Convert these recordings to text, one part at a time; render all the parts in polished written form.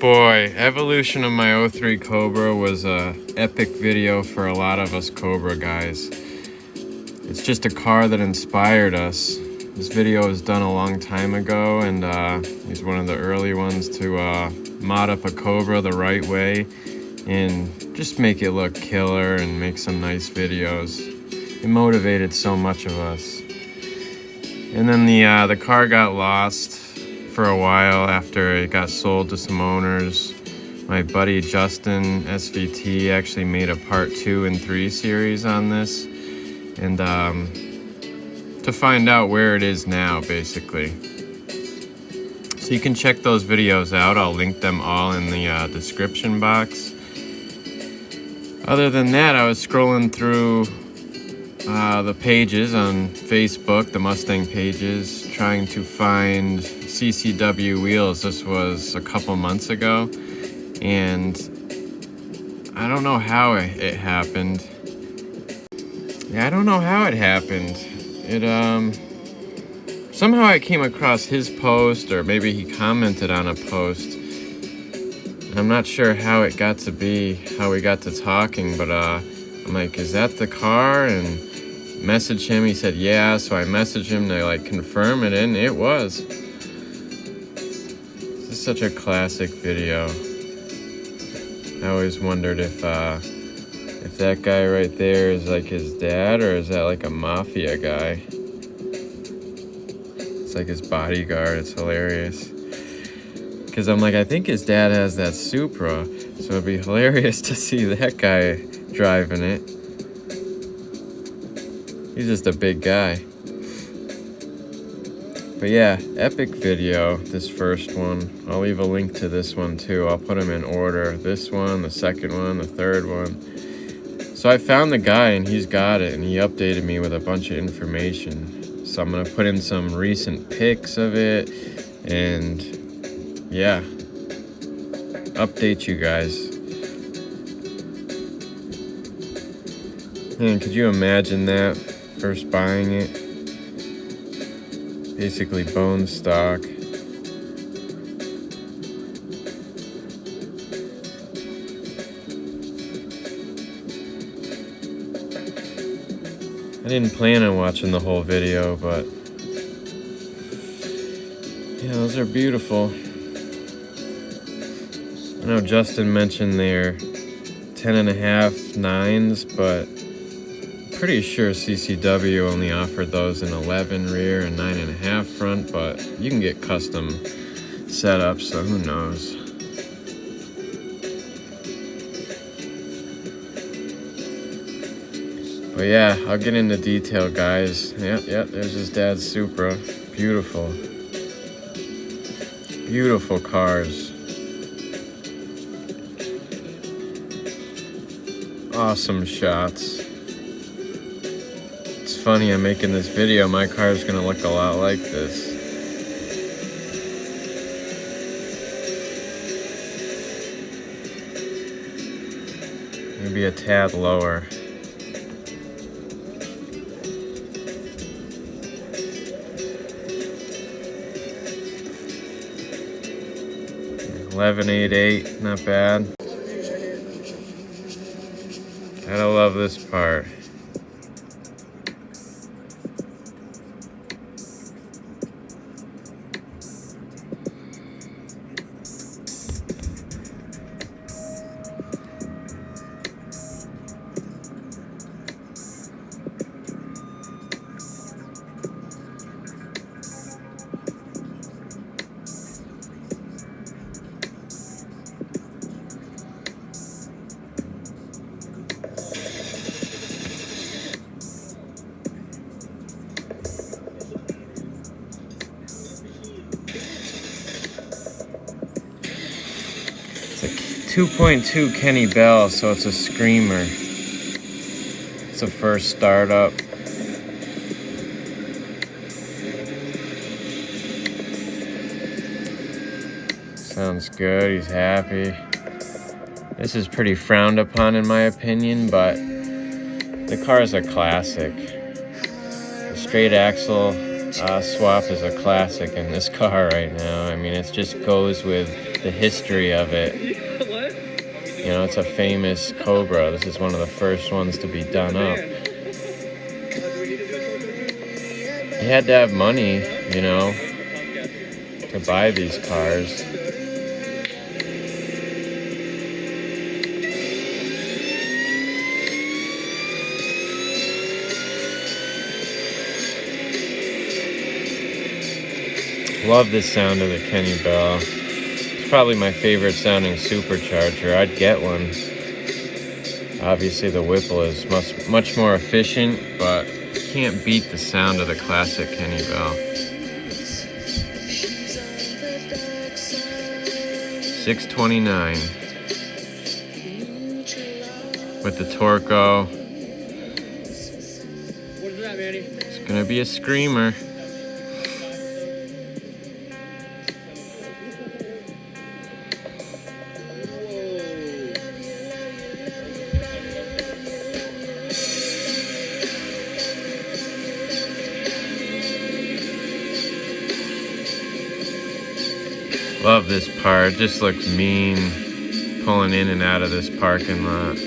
Boy, evolution of my '03 Cobra was a epic video for a lot of us Cobra guys. It's just a car that inspired us. This video was done a long time ago, and he's one of the early ones to mod up a Cobra the right way and just make it look killer and make some nice videos. It motivated so much of us. And then the car got lost for a while after it got sold to some owners. My buddy Justin SVT actually made a part 2 and 3 series on this, and to find out where it is now, basically. So you can check those videos out. I'll link them all in the description box. Other than that, I was scrolling through the pages on Facebook, the Mustang pages, trying to find CCW wheels. This was a couple months ago, and I don't know how it happened. Yeah, I don't know how it happened. It somehow I came across his post, or maybe he commented on a post. I'm not sure how it got to be, how we got to talking, but I'm like, is that the car? And messaged him. He said yeah, so I messaged him to like confirm it, and it was. This is such a classic video. I always wondered if that guy right there is like his dad, or is that like a mafia guy? It's like his bodyguard. It's hilarious. Because I'm like, I think his dad has that Supra, so it'd be hilarious to see that guy driving it. He's just a big guy. But yeah, epic video, this first one. I'll leave a link to this one too. I'll put them in order. This one, the second one, the third one. So I found the guy, and he's got it, and he updated me with a bunch of information. So I'm going to put in some recent pics of it, and yeah, update you guys. Man, could you imagine that? First buying it, basically bone stock. I didn't plan on watching the whole video, but yeah, those are beautiful. I know Justin mentioned they're 10.5 nines, but pretty sure CCW only offered those in 11 rear and 9.5 front, but you can get custom setups, so who knows. But yeah, I'll get into detail, guys. Yep, there's his dad's Supra. Beautiful. Beautiful cars. Awesome shots. It's funny, I'm making this video, my car is gonna look a lot like this. Maybe a tad lower. $11,880, not bad. Gotta love this part. It's a 2.2 Kenny Bell, so it's a screamer. It's a first startup. Sounds good, he's happy. This is pretty frowned upon in my opinion, but the car is a classic. The straight axle Swap is a classic in this car right now. I mean, it just goes with the history of it. You know, it's a famous Cobra. This is one of the first ones to be done up. You had to have money, you know, to buy these cars. Love this sound of the Kenny Bell. It's probably my favorite sounding supercharger. I'd get one. Obviously the Whipple is much more efficient, but you can't beat the sound of the classic Kenny Bell. 629 with the Torco. It's gonna be a screamer. Love this part. Just looks mean pulling in and out of this parking lot.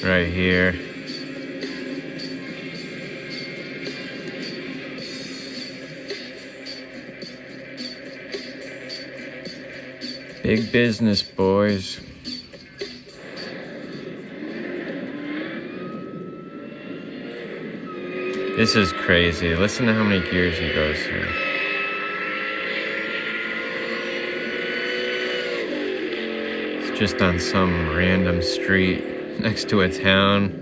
Right here. Big business, boys. This is crazy. Listen to how many gears he goes through. It's just on some random street next to a town.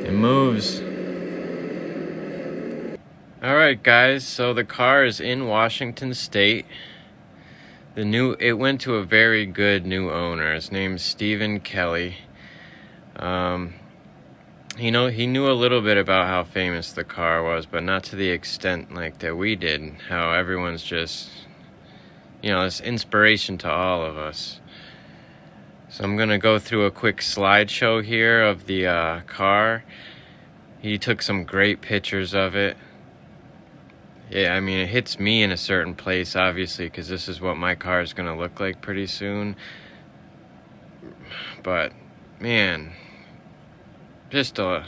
It moves. Alright guys, so the car is in Washington State. It went to a very good new owner. His name's Stephen Kelly. He knew a little bit about how famous the car was, but not to the extent like that we did. How everyone's just, it's inspiration to all of us. So I'm gonna go through a quick slideshow here of the car. He took some great pictures of it. Yeah, I mean, it hits me in a certain place, obviously, because this is what my car is gonna look like pretty soon. But, man, just a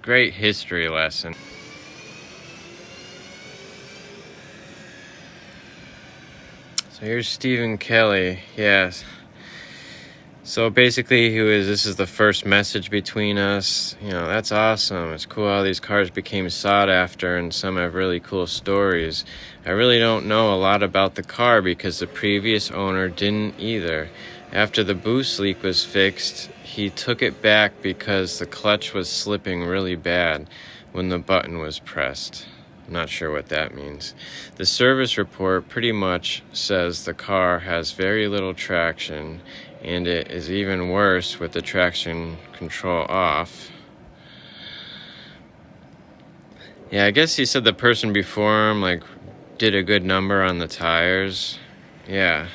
great history lesson. So here's Stephen Kelly, yes. So basically, this is the first message between us. That's awesome. It's cool how these cars became sought after, and some have really cool stories. I really don't know a lot about the car because the previous owner didn't either. After the boost leak was fixed, he took it back because the clutch was slipping really bad when the button was pressed. I'm not sure what that means. The service report pretty much says the car has very little traction, and it is even worse with the traction control off. Yeah, I guess he said the person before him did a good number on the tires. Yeah.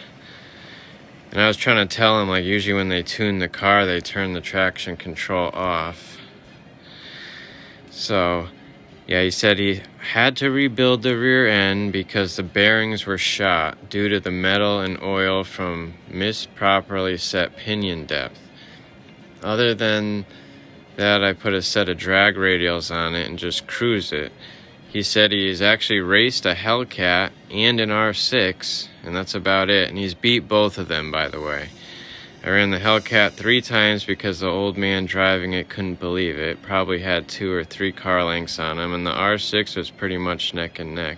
And I was trying to tell him usually when they tune the car, they turn the traction control off. So, yeah, he said he had to rebuild the rear end because the bearings were shot due to the metal and oil from misproperly set pinion depth. Other than that, I put a set of drag radials on it and just cruise it. He said he's actually raced a Hellcat and an R6, and that's about it. And he's beat both of them, by the way. I ran the Hellcat 3 times because the old man driving it couldn't believe it. Probably had 2 or 3 car lengths on him, and the R6 was pretty much neck and neck.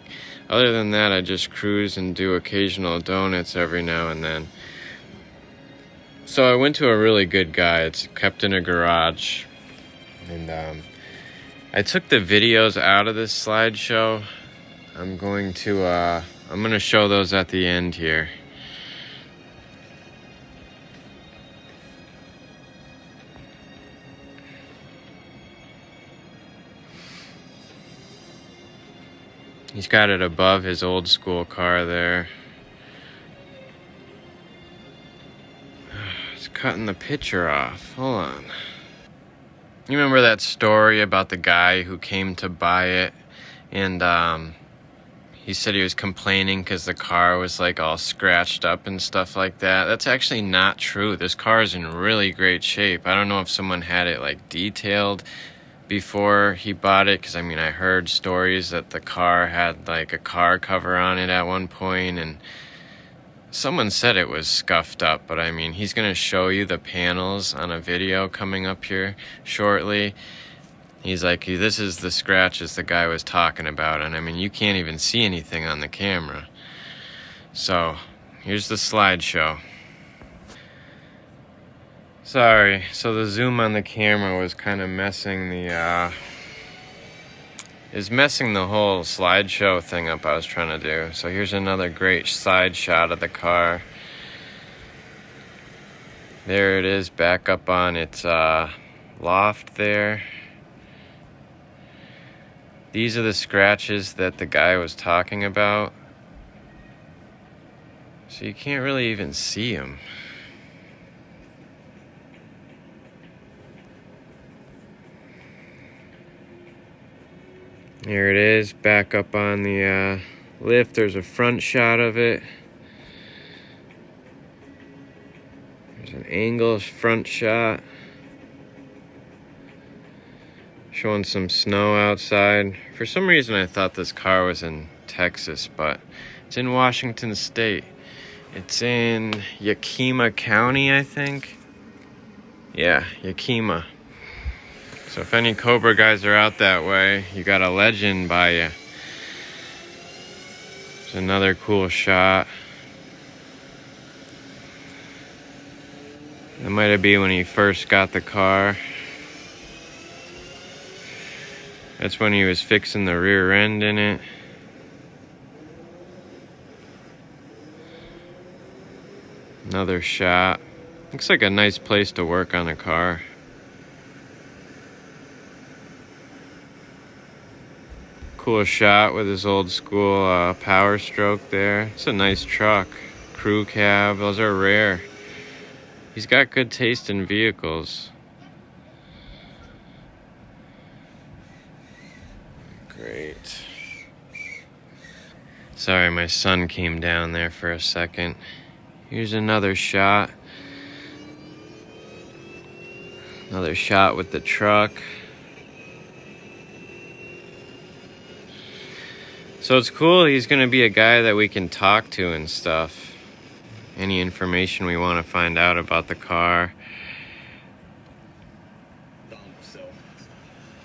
Other than that, I just cruise and do occasional donuts every now and then. So I went to a really good guy. It's kept in a garage. And I took the videos out of this slideshow I'm going to show those at the end here. He's got it above his old school car there. It's cutting the picture off. Hold on. You remember that story about the guy who came to buy it, and he said he was complaining because the car was like all scratched up and stuff like that? That's actually not true. This car is in really great shape. I don't know if someone had it like detailed before he bought it, because I mean, I heard stories that the car had like a car cover on it at one point, and someone said it was scuffed up, but I mean, he's going to show you the panels on a video coming up here shortly. He's like, this is the scratches the guy was talking about, and I mean, you can't even see anything on the camera. So here's the slideshow. Sorry, so the zoom on the camera was kind of messing the whole slideshow thing up I was trying to do. So here's another great side shot of the car. There it is, back up on its loft there. These are the scratches that the guy was talking about. So you can't really even see them. There it is, back up on the lift. There's a front shot of it. There's an angle front shot. Showing some snow outside. For some reason I thought this car was in Texas, but it's in Washington State. It's in Yakima County, I think. Yeah, Yakima. So if any Cobra guys are out that way, you got a legend by you. There's another cool shot. That might have been when he first got the car. That's when he was fixing the rear end in it. Another shot. Looks like a nice place to work on a car. Cool shot with his old school Power Stroke there. It's a nice truck. Crew cab, those are rare. He's got good taste in vehicles. Great. Sorry, my son came down there for a second. Here's another shot. Another shot with the truck. So it's cool, he's gonna be a guy that we can talk to and stuff. Any information we want to find out about the car.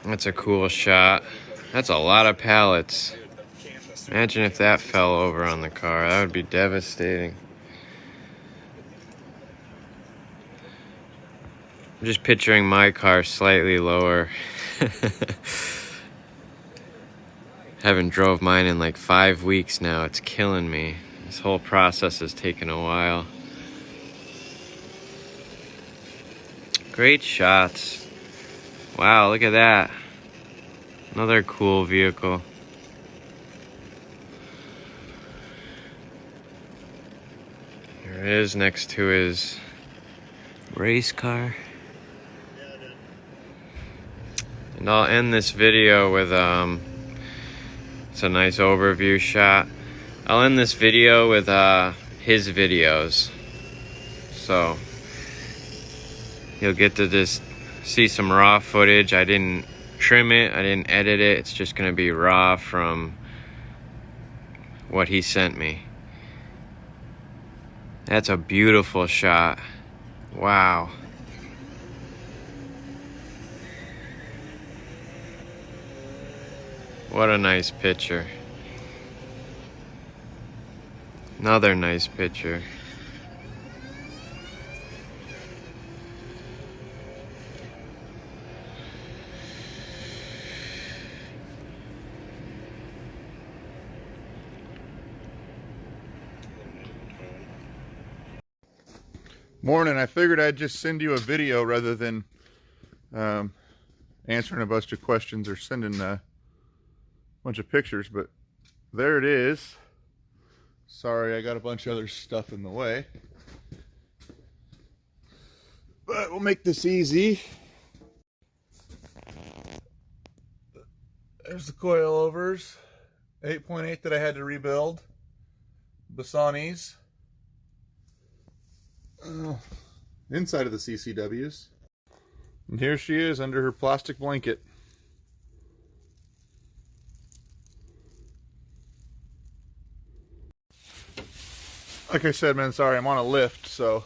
That's a cool shot. That's a lot of pallets. Imagine if that fell over on the car. That would be devastating. I'm just picturing my car slightly lower. Haven't drove mine in like 5 weeks now. It's killing me. This whole process has taken a while. Great shots. Wow, look at that. Another cool vehicle. There it is next to his race car. And I'll end this video with it's a nice overview shot. I'll end this video with his videos. So you'll get to just see some raw footage. I didn't trim it, I didn't edit it. It's just gonna be raw from what he sent me. That's a beautiful shot. Wow. What a nice picture. Another nice picture. Morning. I figured I'd just send you a video rather than answering a bunch of questions or sending a bunch of pictures, but there it is. Sorry, I got a bunch of other stuff in the way, but we'll make this easy. There's the coilovers, 8.8 that I had to rebuild. Bassani's. Inside of the CCWs. And here she is under her plastic blanket. Like I said, man, sorry, I'm on a lift, so,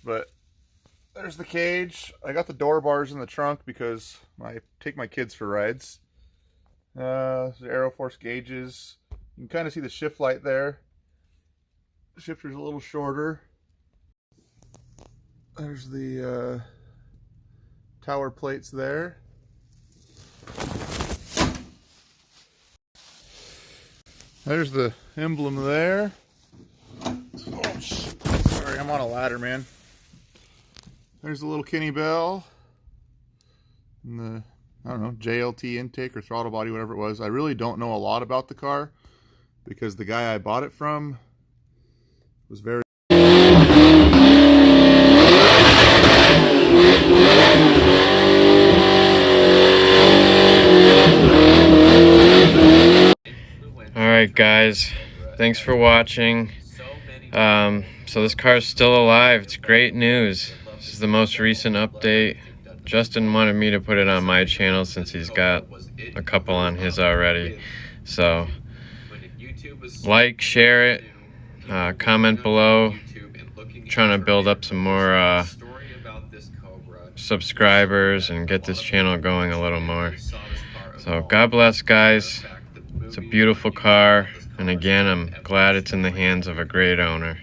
but there's the cage. I got the door bars in the trunk because I take my kids for rides. The Aeroforce gauges. You can kind of see the shift light there. The shifter's a little shorter. There's the tower plates there. There's the emblem there. Oh, sorry, I'm on a ladder, man. There's the little Kenny Bell. And the, I don't know, JLT intake or throttle body, whatever it was. I really don't know a lot about the car because the guy I bought it from was very... Alright guys, thanks for watching. So this car is still alive. It's great news. This is the most recent update. Justin wanted me to put it on my channel since he's got a couple on his already. So like, share it, comment below. I'm trying to build up some more subscribers and get this channel going a little more. So God bless, guys. It's a beautiful car, and again, I'm glad it's in the hands of a great owner.